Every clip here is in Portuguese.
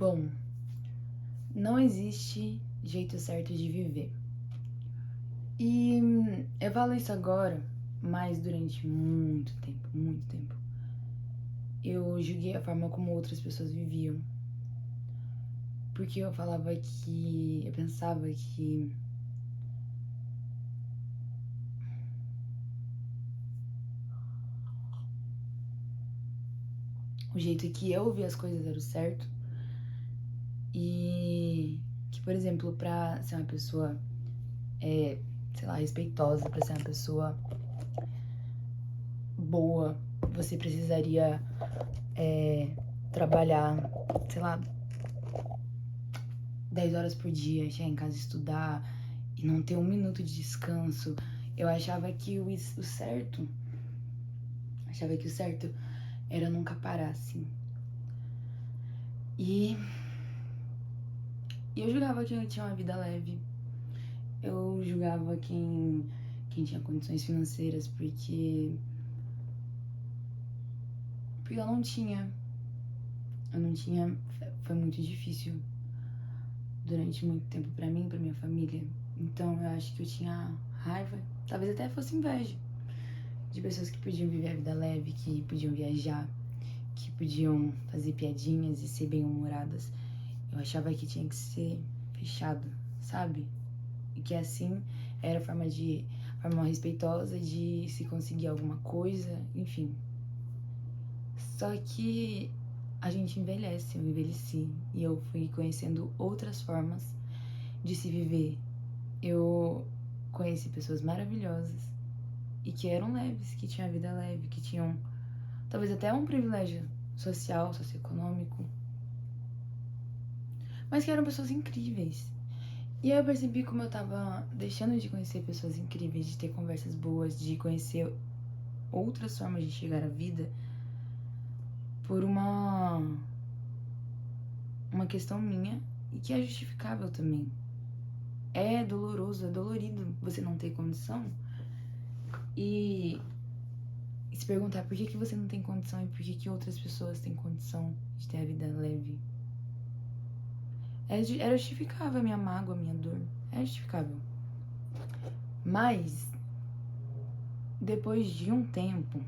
Bom, não existe jeito certo de viver. E eu falo isso agora, mas durante muito tempo, eu julguei a forma como outras pessoas viviam. Porque eu pensava que o jeito que eu via as coisas era o certo. E que, por exemplo, pra ser uma pessoa, sei lá, respeitosa, pra ser uma pessoa boa, você precisaria trabalhar, sei lá, 10 horas por dia, chegar em casa estudar e não ter um minuto de descanso. Eu achava que o certo era nunca parar, assim. E eu julgava quem tinha uma vida leve. Eu julgava quem tinha condições financeiras, porque eu não tinha. Foi muito difícil durante muito tempo pra mim, pra minha família. Então eu acho que eu tinha raiva, talvez até fosse inveja, de pessoas que podiam viver a vida leve, que podiam viajar, que podiam fazer piadinhas e ser bem-humoradas. Eu achava que tinha que ser fechado, sabe? E que assim era a forma respeitosa de se conseguir alguma coisa, enfim. Só que a gente envelhece, eu envelheci e eu fui conhecendo outras formas de se viver. Eu conheci pessoas maravilhosas e que eram leves, que tinham a vida leve, que tinham talvez até um privilégio social, socioeconômico, mas que eram pessoas incríveis. E aí eu percebi como eu tava deixando de conhecer pessoas incríveis, de ter conversas boas, de conhecer outras formas de chegar à vida por uma questão minha e que é justificável também. É doloroso, é dolorido você não ter condição e se perguntar por que você não tem condição e por que outras pessoas têm condição de ter a vida leve. Era justificável a minha mágoa, a minha dor. É justificável. Mas, depois de muito tempo,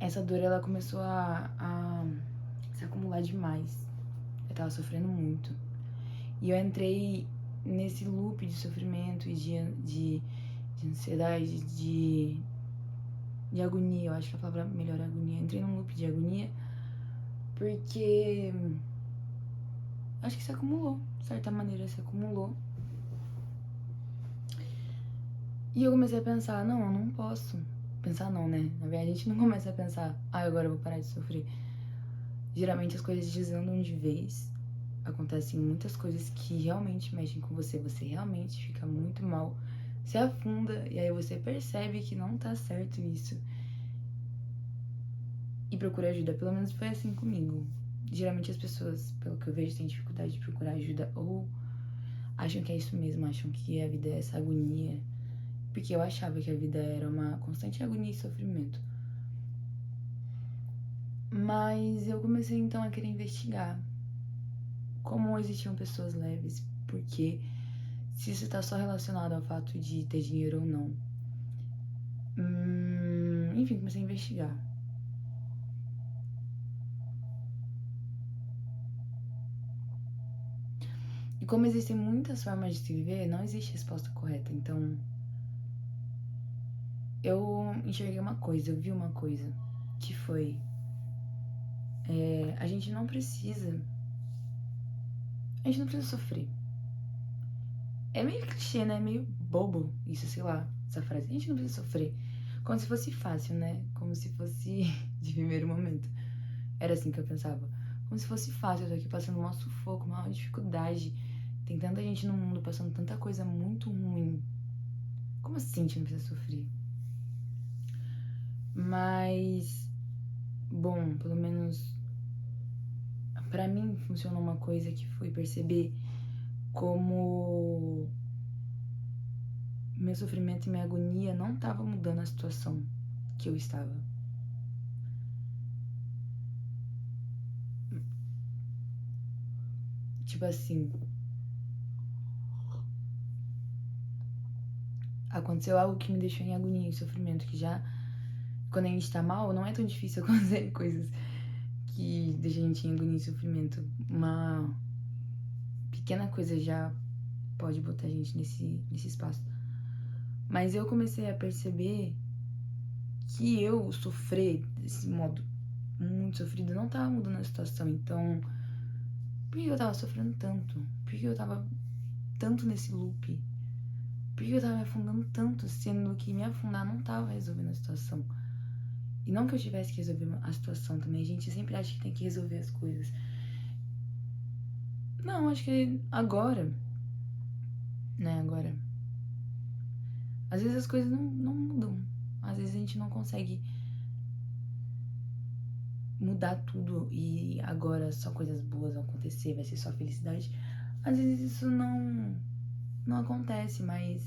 essa dor ela começou a se acumular demais. Eu tava sofrendo muito. E eu entrei nesse loop de sofrimento e de ansiedade, de agonia. Eu acho que a palavra melhor é agonia. Eu entrei num loop de agonia porque acho que se acumulou, de certa maneira se acumulou. E eu comecei a pensar, não, eu não posso. Pensar não, né? Na verdade a gente não começa a pensar, agora eu vou parar de sofrer. Geralmente as coisas desandam de vez. Acontecem muitas coisas que realmente mexem com você. Você realmente fica muito mal, se afunda e aí você percebe que não tá certo isso. E procura ajuda, pelo menos foi assim comigo. Geralmente as pessoas, pelo que eu vejo, têm dificuldade de procurar ajuda ou acham que é isso mesmo, acham que a vida é essa agonia. Porque eu achava que a vida era uma constante agonia e sofrimento. Mas eu comecei então a querer investigar como existiam pessoas leves, porque se isso tá só relacionado ao fato de ter dinheiro ou não. Enfim, comecei a investigar. E como existem muitas formas de se viver, não existe resposta correta. Então, eu enxerguei uma coisa, eu vi uma coisa, que foi... a gente não precisa sofrer. É meio clichê, né? Meio bobo isso, sei lá, essa frase. A gente não precisa sofrer. Como se fosse fácil, né? Como se fosse de primeiro momento. Era assim que eu pensava. Como se fosse fácil, eu tô aqui passando um sufoco, uma dificuldade. Tem tanta gente no mundo passando tanta coisa muito ruim. Como assim a gente não precisa sofrer? Mas, bom, pelo menos pra mim funcionou uma coisa que foi perceber como meu sofrimento e minha agonia não estavam mudando a situação que eu estava. tipo assim, aconteceu algo que me deixou em agonia e sofrimento, que já, quando a gente tá mal, não é tão difícil acontecer coisas que deixam a gente em agonia e sofrimento. Uma pequena coisa já pode botar a gente nesse espaço. Mas eu comecei a perceber que eu sofrer desse modo muito sofrido não tava mudando a situação. Então, por que eu tava sofrendo tanto? Por que eu tava tanto nesse loop? Por que eu tava me afundando tanto, sendo que me afundar não tava resolvendo a situação? E não que eu tivesse que resolver a situação também. A gente sempre acha que tem que resolver as coisas. Não, acho que agora, né, agora. Às vezes as coisas não mudam. Às vezes a gente não consegue mudar tudo e agora só coisas boas vão acontecer, vai ser só felicidade. Às vezes isso não acontece, mas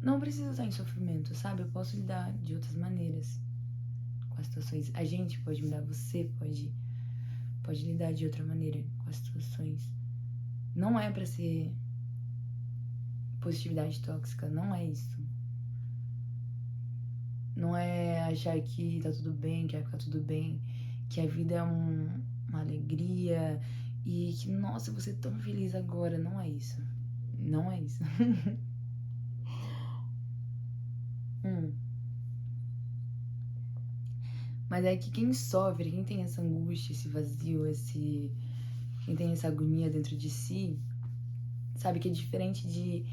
não precisa estar em sofrimento, sabe? Eu posso lidar de outras maneiras com as situações. A gente pode mudar, você pode lidar de outra maneira com as situações. Não é pra ser positividade tóxica, não é isso. Não é achar que tá tudo bem, que vai ficar tudo bem, que a vida é uma alegria e que, nossa, você é tão feliz agora. Não é isso. Não é isso. Mas é que quem sofre, quem tem essa angústia, esse vazio, quem tem essa agonia dentro de si, sabe que é diferente de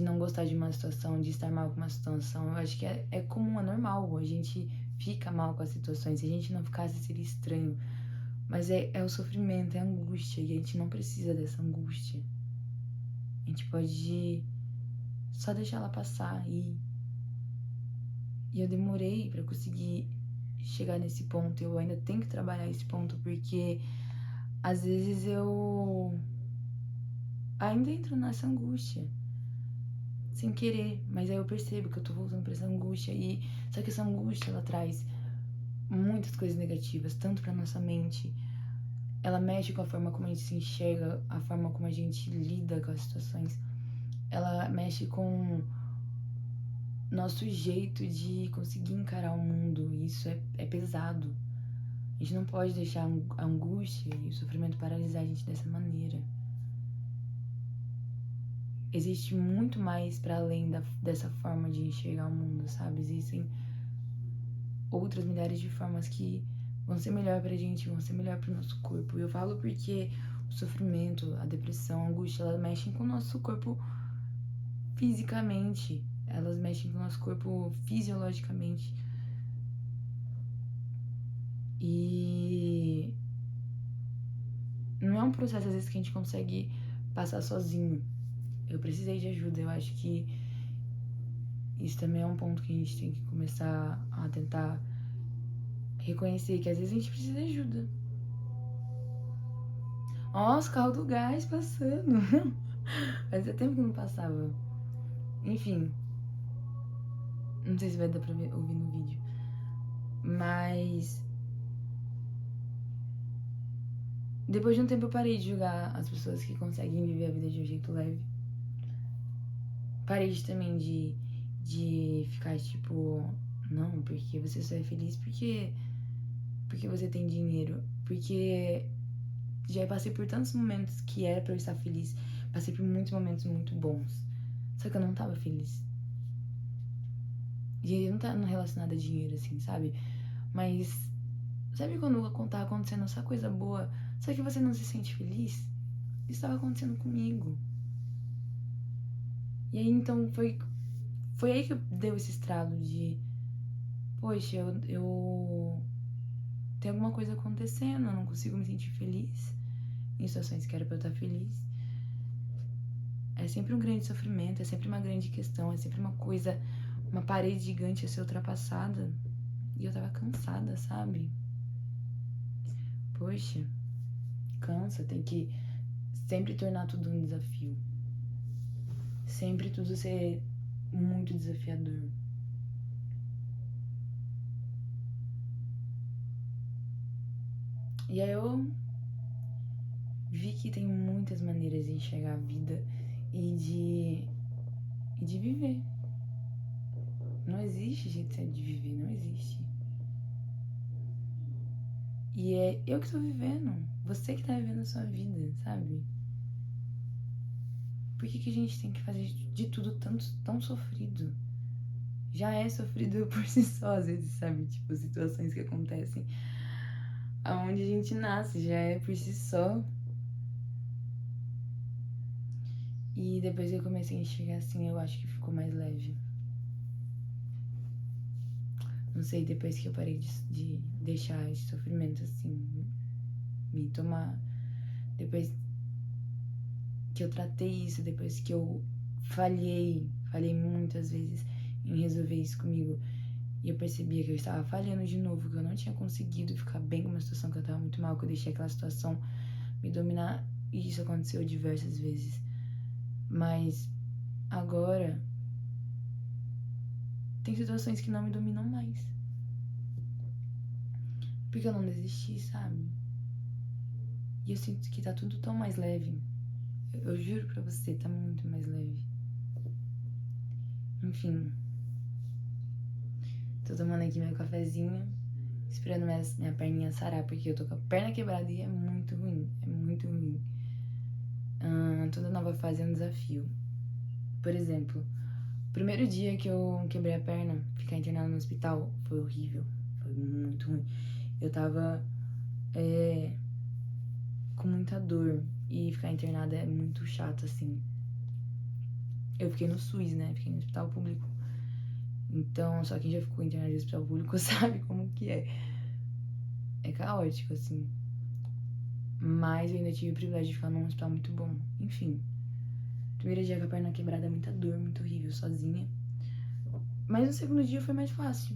não gostar de uma situação, de estar mal com uma situação. Eu acho que é comum, é normal. A gente fica mal com as situações. Se a gente não ficasse, seria estranho. Mas é o sofrimento, é a angústia. E a gente não precisa dessa angústia. A gente pode só deixar ela passar. E eu demorei pra conseguir chegar nesse ponto. Eu ainda tenho que trabalhar esse ponto, porque às vezes eu ainda entro nessa angústia sem querer, mas aí eu percebo que eu tô voltando pra essa angústia. E só que essa angústia, ela traz muitas coisas negativas, tanto pra nossa mente. Ela mexe com a forma como a gente se enxerga, a forma como a gente lida com as situações. Ela mexe com nosso jeito de conseguir encarar o mundo. E isso é pesado. A gente não pode deixar a angústia e o sofrimento paralisar a gente dessa maneira. Existe muito mais para além dessa forma de enxergar o mundo, sabe? Existem outras milhares de formas que vão ser melhor pra gente, vão ser melhor pro nosso corpo. E eu falo porque o sofrimento, a depressão, a angústia, elas mexem com o nosso corpo fisicamente. Elas mexem com o nosso corpo fisiologicamente. E não é um processo, às vezes, que a gente consegue passar sozinho. Eu precisei de ajuda. Eu acho que isso também é um ponto que a gente tem que começar a tentar reconhecer, que às vezes a gente precisa de ajuda. Ó, os carros do gás passando. Fazia tempo que não passava. Enfim. Não sei se vai dar pra ouvir no vídeo. Mas depois de um tempo eu parei de julgar as pessoas que conseguem viver a vida de um jeito leve. Parei também de ficar tipo, não, porque você só é feliz porque você tem dinheiro. Porque já passei por tantos momentos que era pra eu estar feliz. Passei por muitos momentos muito bons. Só que eu não tava feliz. E não tá relacionado a dinheiro, assim, sabe? Mas sabe quando tá acontecendo só coisa boa, só que você não se sente feliz? Isso estava acontecendo comigo. E aí então foi aí que deu esse estralo de, poxa, eu tem alguma coisa acontecendo, eu não consigo me sentir feliz em situações que era pra eu estar feliz. É sempre um grande sofrimento, é sempre uma grande questão, é sempre uma coisa, uma parede gigante a ser ultrapassada. E eu tava cansada, sabe? Poxa, cansa, tem que sempre tornar tudo um desafio. Sempre tudo ser muito desafiador. E aí eu vi que tem muitas maneiras de enxergar a vida e de viver. Não existe jeito certo de viver, não existe. E é eu que tô vivendo, você que tá vivendo a sua vida, sabe? Por que a gente tem que fazer de tudo tão sofrido? Já é sofrido por si só, às vezes, sabe? Tipo, situações que acontecem aonde a gente nasce, já é por si só. E depois que eu comecei a enxergar assim, eu acho que ficou mais leve. Não sei, depois que eu parei de deixar esse sofrimento assim me tomar, depois que eu tratei isso, depois que eu falhei muitas vezes em resolver isso comigo, e eu percebia que eu estava falhando de novo, que eu não tinha conseguido ficar bem com uma situação, que eu estava muito mal, que eu deixei aquela situação me dominar, e isso aconteceu diversas vezes. Mas agora tem situações que não me dominam mais. Porque eu não desisti, sabe? E eu sinto que tá tudo tão mais leve. Eu juro pra você, tá muito mais leve. Enfim. Tô tomando aqui meu cafezinho, esperando minha perninha sarar, porque eu tô com a perna quebrada e é muito ruim. É muito ruim. Toda nova fase é um desafio. Por exemplo, o primeiro dia que eu quebrei a perna, ficar internado no hospital, foi horrível. Foi muito ruim. Eu tava com muita dor e ficar internada é muito chato, assim. Eu fiquei no SUS, né? Fiquei no hospital público. Então, só quem já ficou internado no hospital público sabe como que é. É caótico, assim. Mas eu ainda tive o privilégio de ficar num hospital muito bom. Enfim. Primeiro dia com a perna quebrada, muita dor, muito horrível, sozinha. Mas no segundo dia foi mais fácil.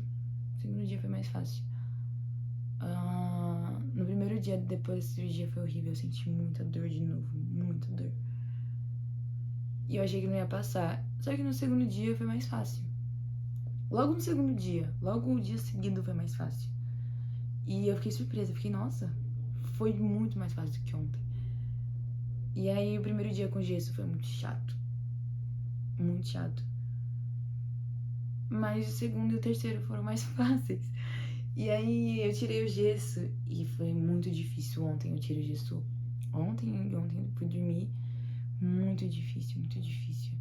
No primeiro dia, depois da cirurgia, foi horrível. Eu senti muita dor de novo, muita dor. E eu achei que não ia passar. Só que no segundo dia foi mais fácil. Logo no segundo dia, logo o dia seguido foi mais fácil. E eu fiquei surpresa, fiquei, nossa, foi muito mais fácil do que ontem. E aí o primeiro dia com gesso foi muito chato. Muito chato. Mas o segundo e o terceiro foram mais fáceis. E aí eu tirei o gesso e foi muito difícil ontem. Eu tirei o gesso ontem eu fui dormir. Muito difícil, muito difícil.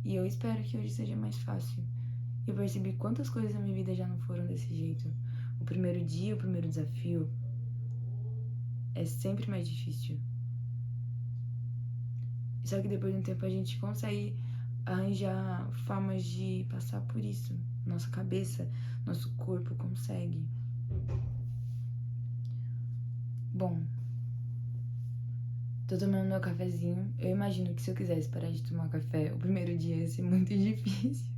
E eu espero que hoje seja mais fácil. Eu percebi quantas coisas na minha vida já não foram desse jeito. O primeiro dia, o primeiro desafio é sempre mais difícil. Só que depois de um tempo a gente consegue arranjar formas de passar por isso. Nossa cabeça, nosso corpo consegue. Bom, tô tomando meu cafezinho. Eu imagino que se eu quisesse parar de tomar café, o primeiro dia ia ser muito difícil.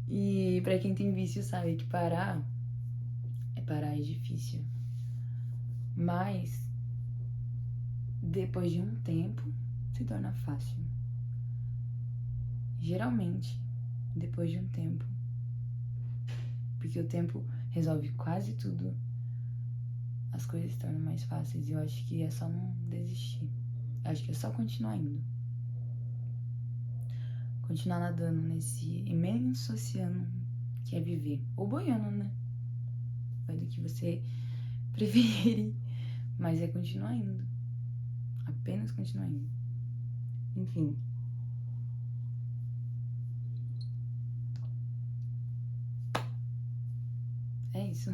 E pra quem tem vício sabe que parar é difícil. Mas depois de um tempo se torna fácil. Geralmente, depois de um tempo. Porque o tempo resolve quase tudo. As coisas se tornam mais fáceis. E eu acho que é só não desistir. Eu acho que é só continuar indo. Continuar nadando nesse imenso oceano que é viver. Ou boiando, né? Vai do que você preferir. Mas é continuar indo. Apenas continuar indo. Enfim. É isso.